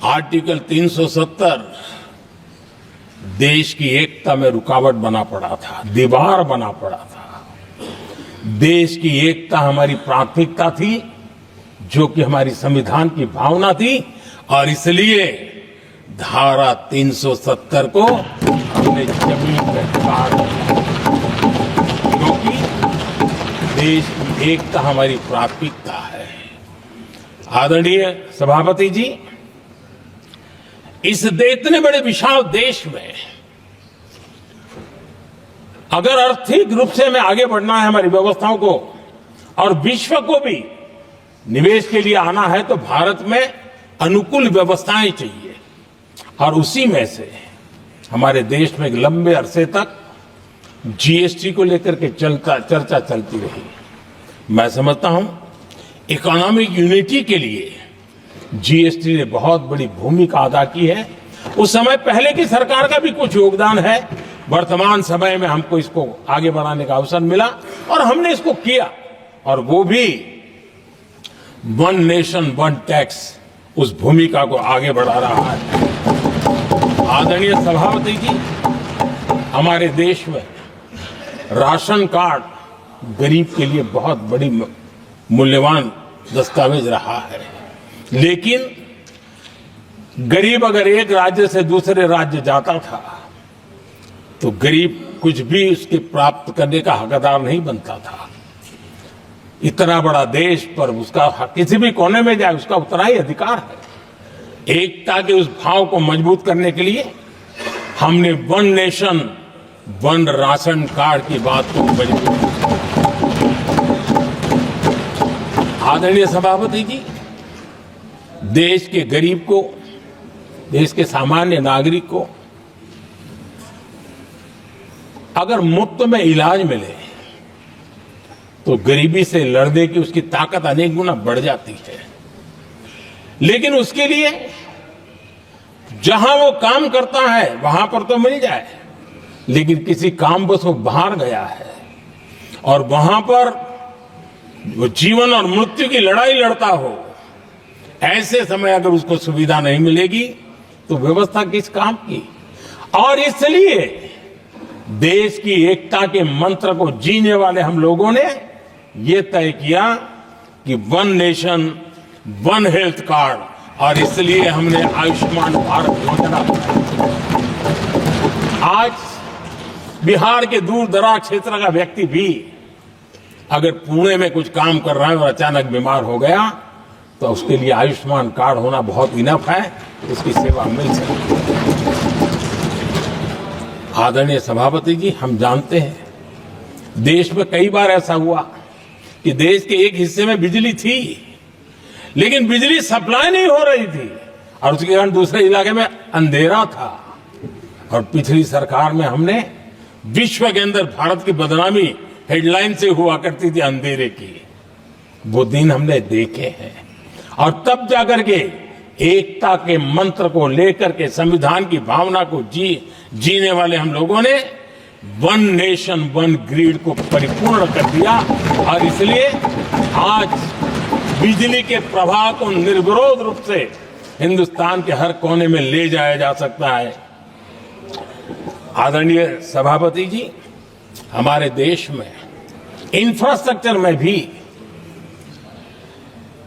Article 370 देश की एकता में रुकावट बना पड़ा था, दीवार बना पड़ा था। देश की एकता हमारी प्राथमिकता थी, जो कि हमारी संविधान की भावना थी, और इसलिए धारा 370 को हमने जमीन पर काट दिया, क्योंकि देश की एकता हमारी प्राथमिकता है। आदरणीय सभापति जी, इस इतने बड़े विशाल देश में अगर आर्थिक रूप से हमें आगे बढ़ना है, हमारी व्यवस्थाओं को और विश्व को भी निवेश के लिए आना है, तो भारत में अनुकूल व्यवस्थाएं चाहिए। और उसी में से हमारे देश में एक लंबे अरसे तक जीएसटी को लेकर के चर्चा चलती रही। मैं समझता हूं इकोनॉमिक यूनिटी के लिए जीएसटी ने बहुत बड़ी भूमिका अदा की है। उस समय पहले की सरकार का भी कुछ योगदान है। वर्तमान समय में हमको इसको आगे बढ़ाने का अवसर मिला और हमने इसको किया, और वो भी वन नेशन वन टैक्स उस भूमिका को आगे बढ़ा रहा है। आदरणीय सभापति जी, हमारे देश में राशन कार्ड गरीब के लिए बहुत बड़ी मूल्यवान दस्तावेज रहा है, लेकिन गरीब अगर एक राज्य से दूसरे राज्य जाता था तो गरीब कुछ भी उसके प्राप्त करने का हकदार नहीं बनता था। इतना बड़ा देश पर उसका किसी भी कोने में जाए उसका उतना ही अधिकार है। एकता के उस भाव को मजबूत करने के लिए हमने one nation one ration card की बात को मजबूत किया। आदरणीय सभापति जी, देश के गरीब को, देश के सामान्य नागरिक को अगर मुफ्त में इलाज मिले तो गरीबी से लड़ने की उसकी ताकत अनेक गुना बढ़ जाती है। लेकिन उसके लिए जहां वो काम करता है वहां पर तो मिल जाए, लेकिन किसी काम बस वो बाहर गया है और वहां पर वो जीवन और मृत्यु की लड़ाई लड़ता हो, ऐसे समय अगर उसको सुविधा नहीं मिलेगी तो व्यवस्था किस काम की। और इसलिए देश की एकता के मंत्र को जीने वाले हम लोगों ने ये तय किया कि one nation one health card, और इसलिए हमने आयुष्मान भारत योजना बनाई। आज बिहार के दूर दराज क्षेत्र का व्यक्ति भी अगर पुणे में कुछ काम कर रहा है और अचानक बीमार हो गया तो उसके लिए आयुष्मान कार्ड होना बहुत इनफ है, उसकी सेवा मिल सकती है। आदरणीय सभापति जी, हम जानते हैं देश में कई बार ऐसा हुआ कि देश के एक हिस्से में बिजली थी लेकिन बिजली सप्लाई नहीं हो रही थी और उसके कारण दूसरे इलाके में अंधेरा था। और पिछली सरकार में हमने विश्व के अंदर भारत की बदनामी हेडलाइन से हुआ करती थी अंधेरे की, वो दिन हमने देखे हैं। और तब जाकर के एकता के मंत्र को लेकर के संविधान की भावना को जीने वाले हम लोगों ने वन नेशन वन ग्रिड को परिपूर्ण कर दिया, और इसलिए आज बिजली के प्रवाह को निर्विरोध रूप से हिंदुस्तान के हर कोने में ले जाया जा सकता है। आदरणीय सभापति जी, हमारे देश में इंफ्रास्ट्रक्चर में भी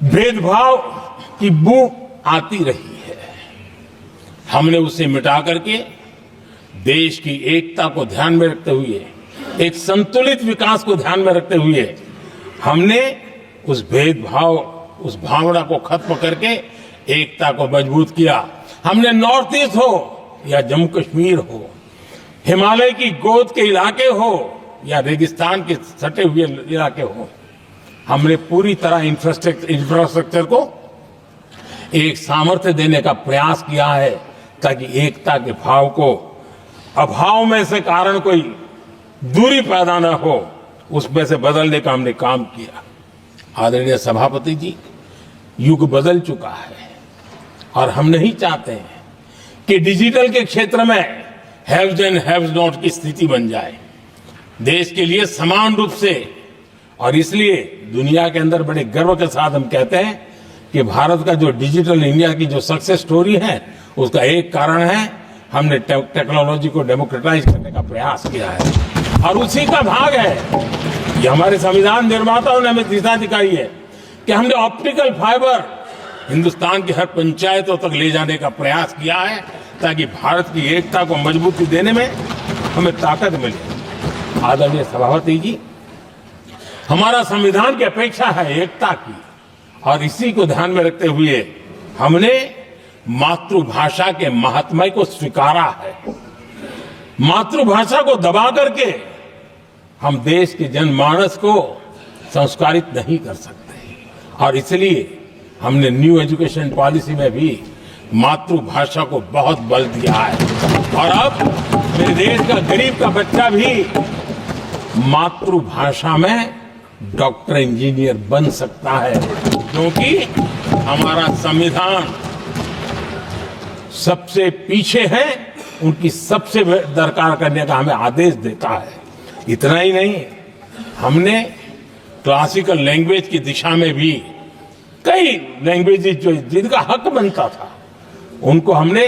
भेदभाव की बू आती रही है। हमने उसे मिटा करके देश की एकता को ध्यान में रखते हुए, एक संतुलित विकास को ध्यान में रखते हुए हमने उस भेदभाव, उस भावना को खत्म करके एकता को मजबूत किया। हमने नॉर्थ ईस्ट हो या जम्मू कश्मीर हो, हिमालय की गोद के इलाके हो या रेगिस्तान के सटे हुए इलाके हो, हमने पूरी तरह इंफ्रास्ट्रक्चर को एक सामर्थ्य देने का प्रयास किया है ताकि एकता के भाव को अभाव में से कारण कोई दूरी पैदा न हो, उसमें से बदलने का हमने काम किया। आदरणीय सभापति जी, युग बदल चुका है और हम नहीं चाहते हैं कि डिजिटल के क्षेत्र में हैव्स एंड हैव्स नॉट की स्थिति बन जाए। देश के लिए समान रूप से, और इसलिए दुनिया के अंदर बड़े गर्व के साथ हम कहते हैं कि भारत का जो डिजिटल इंडिया की जो सक्सेस स्टोरी है उसका एक कारण है हमने टेक्नोलॉजी को डेमोक्रेटाइज करने का प्रयास किया है और उसी का भाग है ये हमारे संविधान निर्माताओं ने हमें दिशा दिखाई है कि हमने ऑप्टिकल फाइबर हिंदुस्तान की हर पंचायतों तक ले जाने का प्रयास किया है ताकि भारत की एकता को मजबूती देने में हमें ताकत मिले। आदरणीय सभापति जी, हमारा संविधान की अपेक्षा है एकता की और इसी को ध्यान में रखते हुए हमने मातृभाषा के महात्म्य को स्वीकारा है। मातृभाषा को दबा करके हम देश के जनमानस को संस्कारित नहीं कर सकते और इसलिए हमने न्यू एजुकेशन पॉलिसी में भी मातृभाषा को बहुत बल दिया है और अब मेरे देश का गरीब का बच्चा भी मातृभाषा में डॉक्टर इंजीनियर बन सकता है क्योंकि हमारा संविधान सबसे पीछे है उनकी सबसे दरकार करने का हमें आदेश देता है। इतना ही नहीं, हमने क्लासिकल लैंग्वेज की दिशा में भी कई लैंग्वेजेस जो जिनका हक बनता था उनको हमने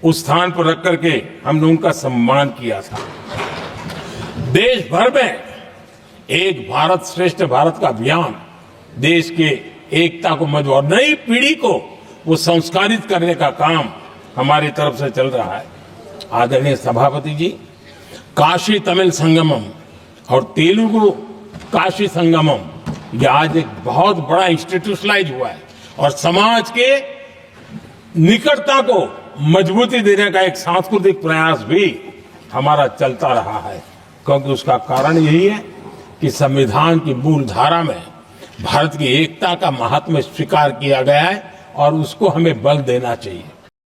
उस स्थान पर रख करके हमने उनका सम्मान किया था। देश भर में एक भारत श्रेष्ठ भारत का अभियान देश के एकता को मजबूत और नई पीढ़ी को वो संस्कारित करने का काम हमारी तरफ से चल रहा है। आदरणीय सभापति जी, काशी तमिल संगमम और तेलुगु काशी संगमम ये आज एक बहुत बड़ा इंस्टीट्यूशनलाइज हुआ है और समाज के निकटता को मजबूती देने का एक सांस्कृतिक प्रयास भी हमारा चलता रहा है क्योंकि उसका कारण यही है कि संविधान की मूल धारा में भारत की एकता का महात्म्य स्वीकार किया गया है और उसको हमें बल देना चाहिए।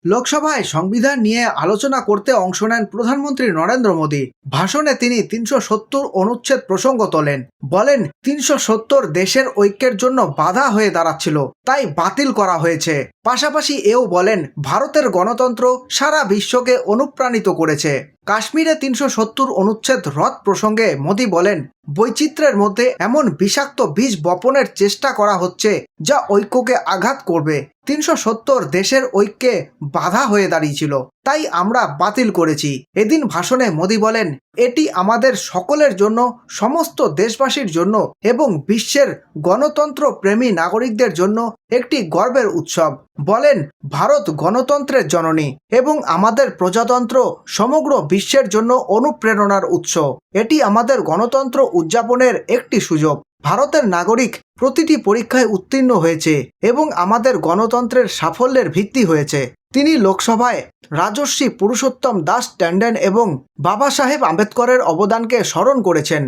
লোকসভায় সংবিধান নিয়ে আলোচনা করতে অংশ নেন প্রধানমন্ত্রী নরেন্দ্র মোদী। ভাষণে তিনি ৩৭০ অনুচ্ছেদ প্রসঙ্গ তোলেন, বলেন ৩৭০ দেশের ঐক্যের জন্য বাধা হয়ে দাঁড়াচ্ছিল, তাই বাতিল করা হয়েছে। পাশাপাশি এও বলেন ভারতের গণতন্ত্র সারা বিশ্বকে অনুপ্রাণিত করেছে। কাশ্মীরে ৩৭০ অনুচ্ছেদ রদ প্রসঙ্গে মোদী বলেন বৈচিত্র্যের মধ্যে এমন বিষাক্ত বীজ বপনের চেষ্টা করা হচ্ছে যা ঐক্যকে আঘাত করবে। ৩৭০ দেশের ঐক্যে বাধা হয়ে দাঁড়িয়েছিল, তাই আমরা বাতিল করেছি। এদিন ভাষণে মোদী বলেন এটি আমাদের সকলের জন্য, সমস্ত দেশবাসীর জন্য এবং বিশ্বের গণতন্ত্র প্রেমী নাগরিকদের জন্য একটি গর্বের উৎসব। বলেন ভারত গণতন্ত্রের জননী এবং আমাদের প্রজাতন্ত্র সমগ্র বিশ্বের জন্য অনুপ্রেরণার উৎস। এটি আমাদের গণতন্ত্র উদযাপনের একটি সুযোগ। ভারতের নাগরিক প্রতিটি পরীক্ষায় উত্তীর্ণ হয়েছে এবং আমাদের গণতন্ত্রের সাফল্যের ভিত্তি হয়েছে। তিনি লোকসভায় রাজর্ষি পুরুষোত্তম দাস ট্যান্ডন এবং বাবা সাহেব আম্বেদকরের অবদানকে স্মরণ করেছেন।